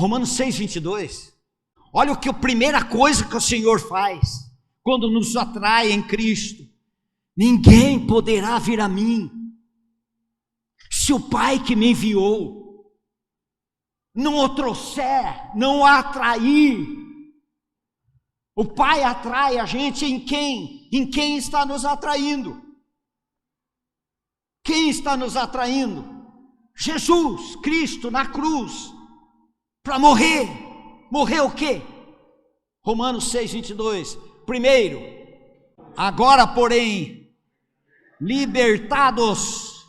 Romanos 6, 22. Olha a primeira coisa que o Senhor faz quando nos atrai em Cristo: ninguém poderá vir a mim se o Pai que me enviou não o trouxer, não o atrair. O Pai atrai a gente em quem? Em quem está nos atraindo? Quem está nos atraindo? Jesus Cristo na cruz, para morrer. Morrer o quê? Romanos 6, 22. Primeiro, agora porém, libertados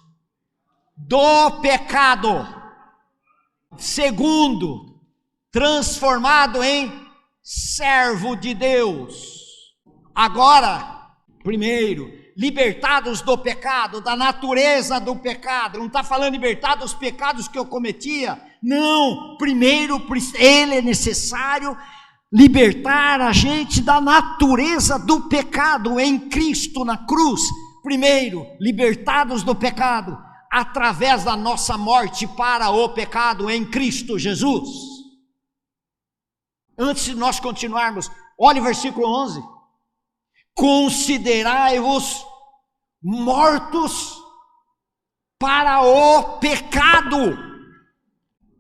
do pecado. Segundo, transformado em servo de Deus. Agora, primeiro, libertados do pecado, da natureza do pecado. Não está falando libertar dos pecados que eu cometia. Não, primeiro ele é necessário libertar a gente da natureza do pecado em Cristo na cruz. Primeiro, libertados do pecado através da nossa morte para o pecado em Cristo Jesus. Antes de nós continuarmos, olhe o versículo 11. Considerai-vos mortos para o pecado.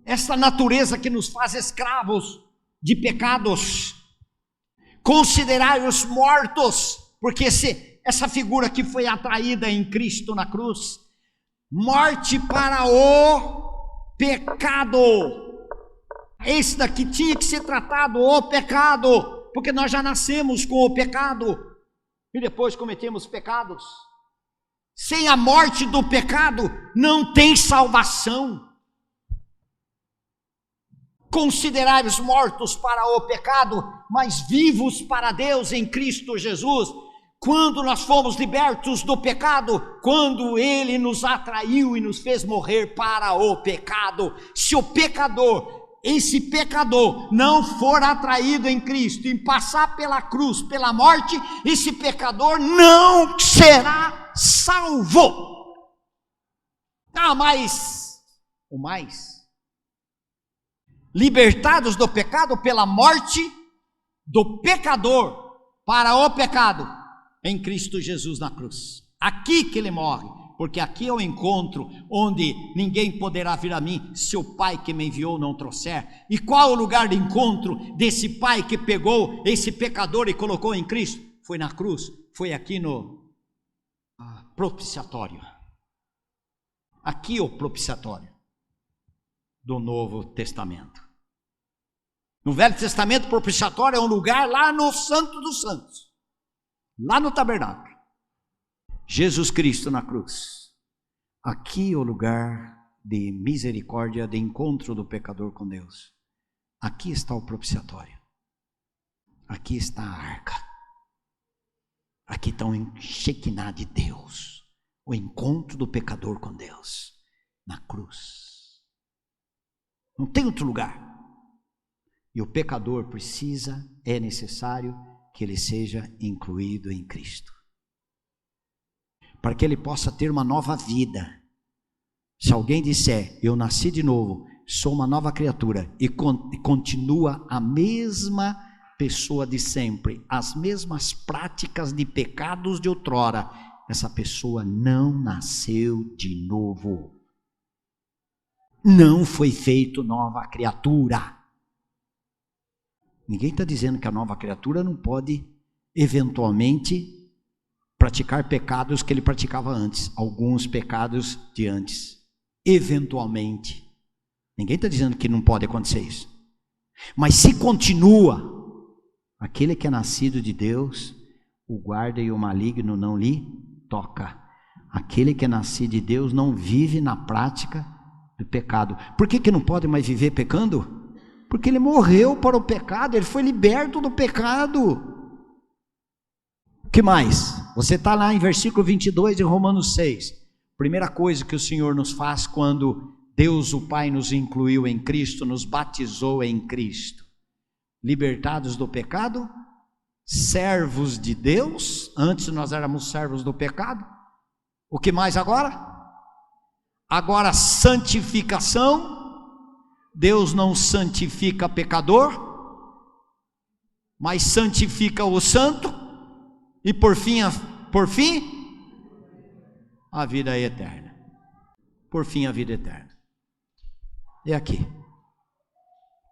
Essa natureza que nos faz escravos de pecados. Considerai-vos mortos, porque essa figura que foi atraída em Cristo na cruz, morte para o pecado. Esse daqui tinha que ser tratado, o pecado, porque nós já nascemos com o pecado e depois cometemos pecados. Sem a morte do pecado não tem salvação. Considerai-vos mortos para o pecado, mas vivos para Deus em Cristo Jesus. Quando nós fomos libertos do pecado, quando Ele nos atraiu e nos fez morrer para o pecado. Se o pecador, esse pecador não for atraído em Cristo, em passar pela cruz, pela morte, esse pecador não será salvo. Mas libertados do pecado pela morte do pecador para o pecado em Cristo Jesus na cruz. Aqui que ele morre, porque aqui é o encontro onde ninguém poderá vir a mim se o Pai que me enviou não trouxer. E qual é o lugar de encontro desse Pai que pegou esse pecador e colocou em Cristo? Foi na cruz, foi aqui no propiciatório. Aqui é o propiciatório do Novo Testamento. No Velho Testamento, o propiciatório é um lugar lá no Santo dos Santos, lá no tabernáculo. Jesus Cristo na cruz. Aqui é o lugar de misericórdia, de encontro do pecador com Deus. Aqui está o propiciatório. Aqui está a arca. Aqui está o Shekinah de Deus, o encontro do pecador com Deus, na cruz. Não tem outro lugar. E o pecador é necessário que ele seja incluído em Cristo, para que ele possa ter uma nova vida. Se alguém disser, eu nasci de novo, sou uma nova criatura, e continua a mesma pessoa de sempre, as mesmas práticas de pecados de outrora, essa pessoa não nasceu de novo, não foi feito nova criatura. Ninguém está dizendo que a nova criatura não pode eventualmente praticar pecados que ele praticava antes, alguns pecados de antes, eventualmente. Ninguém está dizendo que não pode acontecer isso. Mas se continua, aquele que é nascido de Deus, o guarda e o maligno não lhe toca. Aquele que é nascido de Deus não vive na prática do pecado. Por que não pode mais viver pecando? Porque ele morreu para o pecado, ele foi liberto do pecado. O que mais? Você está lá em versículo 22 de Romanos 6. Primeira coisa que o Senhor nos faz quando Deus o Pai nos incluiu em Cristo, nos batizou em Cristo. Libertados do pecado, servos de Deus. Antes nós éramos servos do pecado. O que mais agora? Agora santificação, Deus não santifica pecador, mas santifica o santo, e por fim, a vida eterna. Por fim, a vida eterna. É aqui.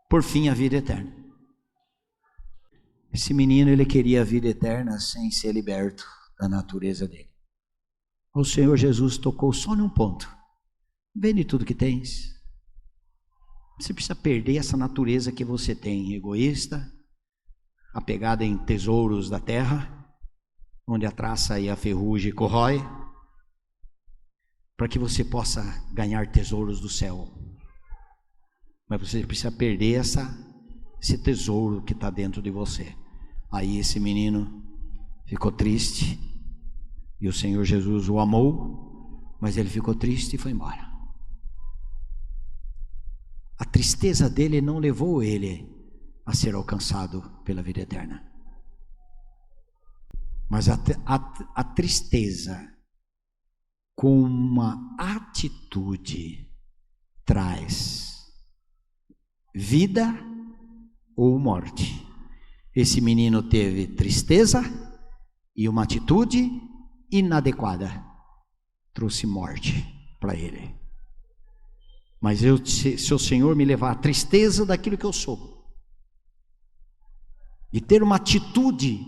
Por fim, a vida eterna. Esse menino, ele queria a vida eterna sem ser liberto da natureza dele. O Senhor Jesus tocou só num ponto. Vende tudo que tens. Você precisa perder essa natureza que você tem, egoísta, apegada em tesouros da terra, onde a traça e a ferrugem corrói, para que você possa ganhar tesouros do céu. Mas você precisa perder esse tesouro que está dentro de você. Aí esse menino ficou triste, e o Senhor Jesus o amou, mas ele ficou triste e foi embora. A tristeza dele não levou ele a ser alcançado pela vida eterna. Mas a tristeza, com uma atitude, traz vida ou morte. Esse menino teve tristeza e uma atitude inadequada, trouxe morte para ele. Mas se o Senhor me levar à tristeza daquilo que eu sou, e ter uma atitude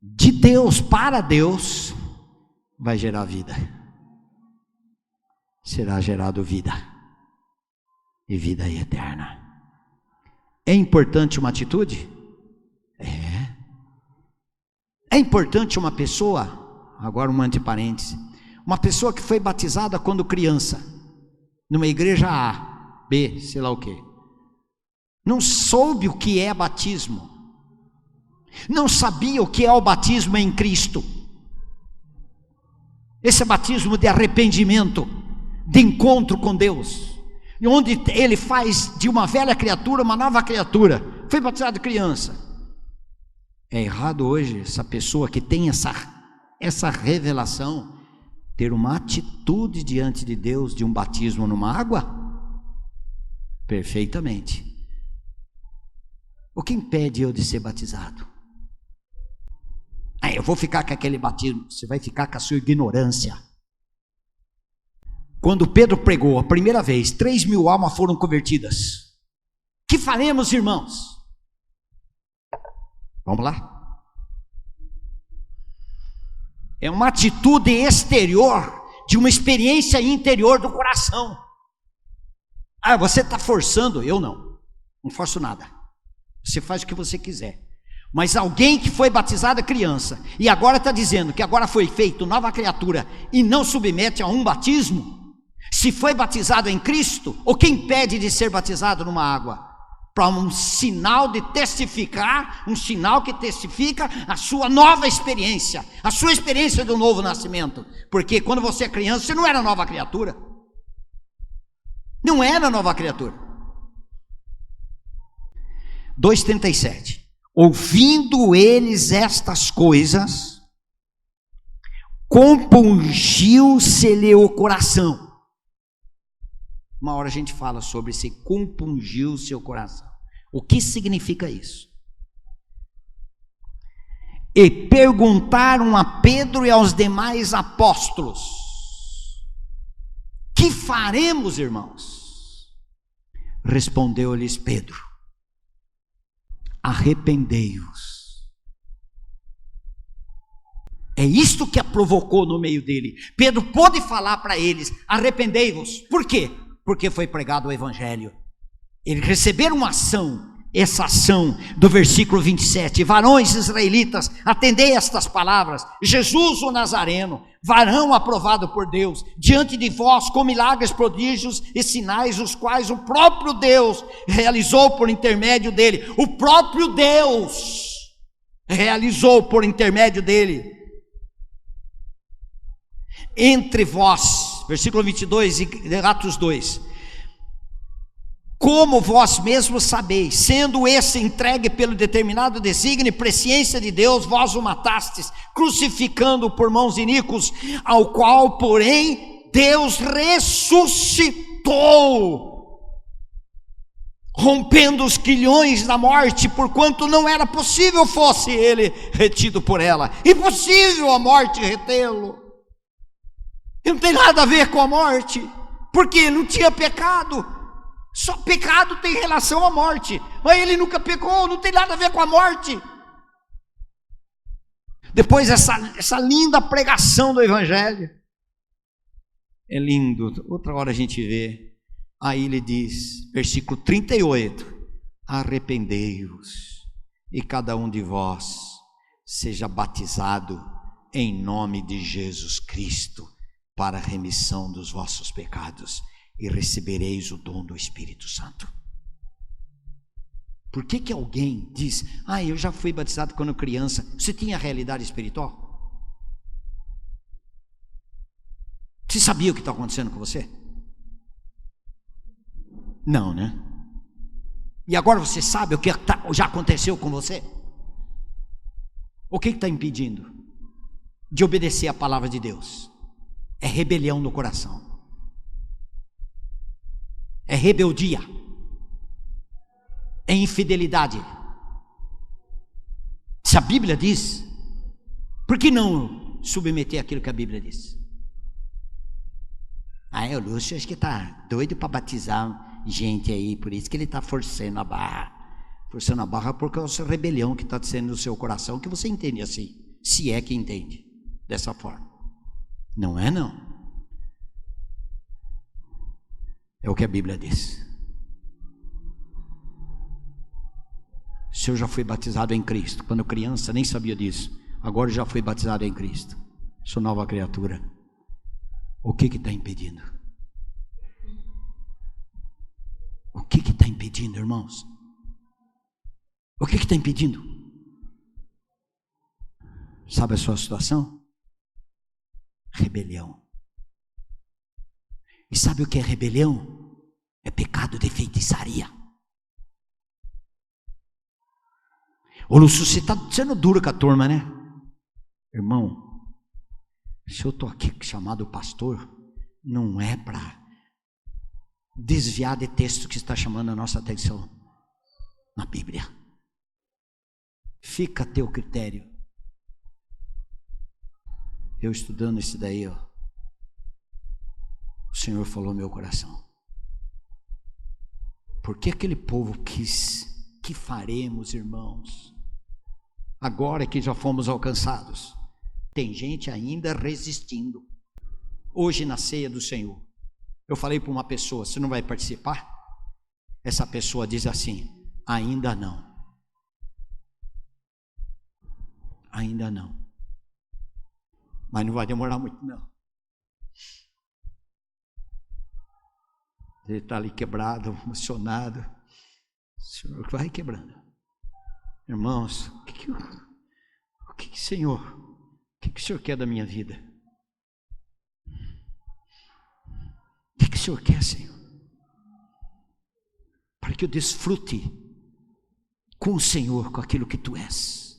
de Deus para Deus, vai gerar vida. Será gerado vida, e vida eterna. É importante uma atitude? É importante uma pessoa, agora um anteparêntese, uma pessoa que foi batizada quando criança, numa igreja A, B, sei lá o que, não soube o que é batismo, não sabia o que é o batismo em Cristo. Esse é batismo de arrependimento, de encontro com Deus, onde ele faz de uma velha criatura uma nova criatura. Foi batizado criança. É errado hoje essa pessoa que tem essa revelação ter uma atitude diante de Deus de um batismo numa água? Perfeitamente. O que impede eu de ser batizado? Eu vou ficar com aquele batismo. Você vai ficar com a sua ignorância. Quando Pedro pregou a primeira vez, 3.000 almas foram convertidas. Que faremos, irmãos? Vamos lá? É uma atitude exterior de uma experiência interior do coração. Você está forçando? Eu não forço nada. Você faz o que você quiser. Mas alguém que foi batizado criança e agora está dizendo que agora foi feito nova criatura e não submete a um batismo, se foi batizado em Cristo, o que impede de ser batizado numa água? Para um sinal de testificar, um sinal que testifica a sua nova experiência, a sua experiência do novo nascimento. Porque quando você é criança, você não era nova criatura. Não era nova criatura. 2,37. Ouvindo eles estas coisas, compungiu-se-lhe o coração. Uma hora a gente fala sobre se compungiu o seu coração. O que significa isso? E perguntaram a Pedro e aos demais apóstolos: que faremos, irmãos? Respondeu-lhes Pedro: arrependei-vos. É isto que a provocou no meio dele. Pedro pôde falar para eles: arrependei-vos. Por quê? Porque foi pregado o evangelho. Eles receberam uma ação, essa ação do versículo 27, varões israelitas, atendei estas palavras: Jesus o Nazareno, varão aprovado por Deus, diante de vós com milagres, prodígios e sinais, os quais o próprio Deus realizou por intermédio dele. O próprio Deus realizou por intermédio dele. Entre vós, versículo 22, Atos 2, como vós mesmos sabeis, sendo esse entregue pelo determinado desígnio e presciência de Deus, vós o matastes, crucificando por mãos iníquos, ao qual, porém, Deus ressuscitou, rompendo os quilhões da morte, porquanto não era possível fosse ele retido por ela. Impossível a morte retê-lo. Não tem nada a ver com a morte, porque não tinha pecado. Só pecado tem relação à morte, mas ele nunca pecou, não tem nada a ver com a morte. Depois essa linda pregação do Evangelho, é lindo, outra hora a gente vê. Aí ele diz, versículo 38, arrependei-vos e cada um de vós seja batizado em nome de Jesus Cristo para a remissão dos vossos pecados e recebereis o dom do Espírito Santo. Por que alguém diz, eu já fui batizado quando criança? Você tinha realidade espiritual? Você sabia o que está acontecendo com você? Não, né? E agora você sabe o que já aconteceu com você? O que está impedindo de obedecer a palavra de Deus? É rebelião no coração, é rebeldia, é infidelidade. Se a Bíblia diz, por que não submeter aquilo que a Bíblia diz? O Lúcio acho que está doido para batizar gente aí, por isso que ele está forçando a barra. Forçando a barra por causa da rebelião que está sendo no seu coração, que você entende assim, se é que entende dessa forma. Não é não. É o que a Bíblia diz. O senhor já foi batizado em Cristo. Quando criança nem sabia disso. Agora já foi batizado em Cristo. Sou nova criatura. O que está impedindo? O que está impedindo, irmãos? O que está impedindo? Sabe a sua situação? Rebelião. E sabe o que é rebelião? É pecado de feitiçaria. Ô Lúcio, você está sendo duro com a turma, né? Irmão, se eu estou aqui chamado pastor, não é para desviar de texto que está chamando a nossa atenção na Bíblia. Fica a teu critério. Eu estudando esse daí, o Senhor falou no meu coração. Por que aquele povo quis? Que faremos, irmãos? Agora que já fomos alcançados, tem gente ainda resistindo. Hoje na ceia do Senhor, eu falei para uma pessoa, você não vai participar? Essa pessoa diz assim, ainda não. Ainda não. Mas não vai demorar muito não. Ele está ali quebrado, emocionado. O Senhor vai quebrando. Irmãos, Senhor, o que o Senhor quer da minha vida? O que o Senhor quer, Senhor? Para que eu desfrute com o Senhor, com aquilo que Tu és.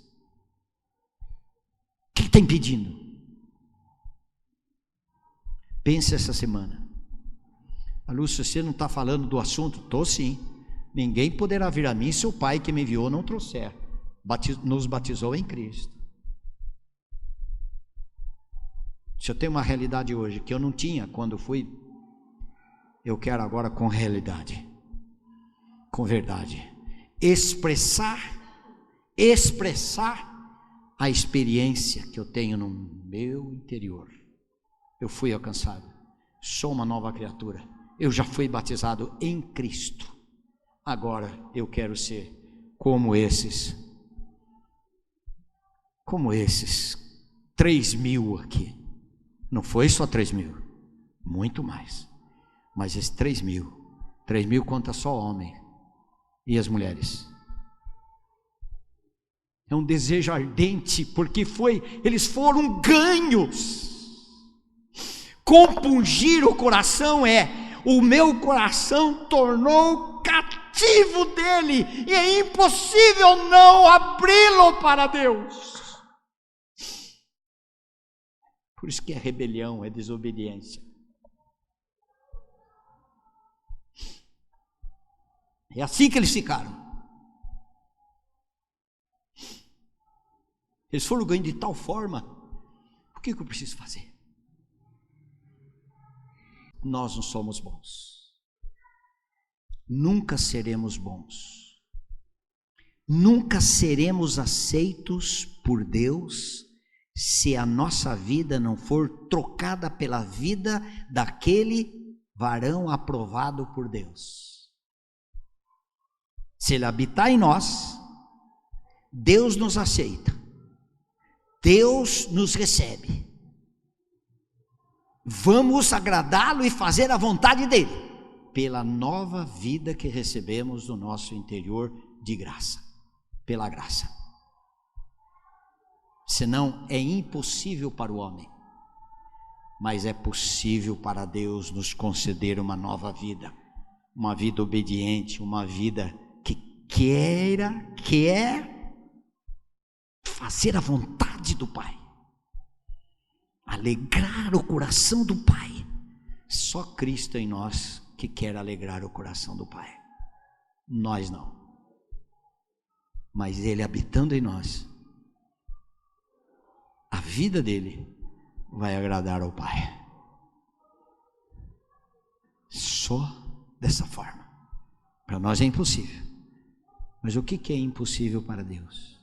O que está impedindo? Pense essa semana. Lúcio, você não está falando do assunto? Estou sim. Ninguém poderá vir a mim se o Pai que me enviou não trouxer. Nos batizou em Cristo. Se eu tenho uma realidade hoje que eu não tinha quando fui, eu quero agora com realidade, com verdade, expressar a experiência que eu tenho no meu interior. Eu fui alcançado, sou uma nova criatura, eu já fui batizado em Cristo. Agora eu quero ser como esses 3.000 aqui. Não foi só 3.000, muito mais. Mas esses 3.000 conta só homem e as mulheres. É um desejo ardente, porque eles foram ganhos. Compungir o coração o meu coração tornou cativo dele, e é impossível não abri-lo para Deus. Por isso que é rebelião, é desobediência. É assim que eles ficaram. Eles foram ganhando de tal forma. O que eu preciso fazer? Nós não somos bons. Nunca seremos bons. Nunca seremos aceitos por Deus se a nossa vida não for trocada pela vida daquele varão aprovado por Deus. Se ele habitar em nós, Deus nos aceita, Deus nos recebe. Vamos agradá-lo e fazer a vontade dele, pela nova vida que recebemos do nosso interior de graça, pela graça. Senão é impossível para o homem, mas é possível para Deus nos conceder uma nova vida, uma vida obediente, uma vida que quer fazer a vontade do Pai, alegrar o coração do Pai. Só Cristo em nós que quer alegrar o coração do Pai, nós não, mas Ele habitando em nós, a vida dele vai agradar ao Pai, só dessa forma. Para nós é impossível, mas o que é impossível para Deus?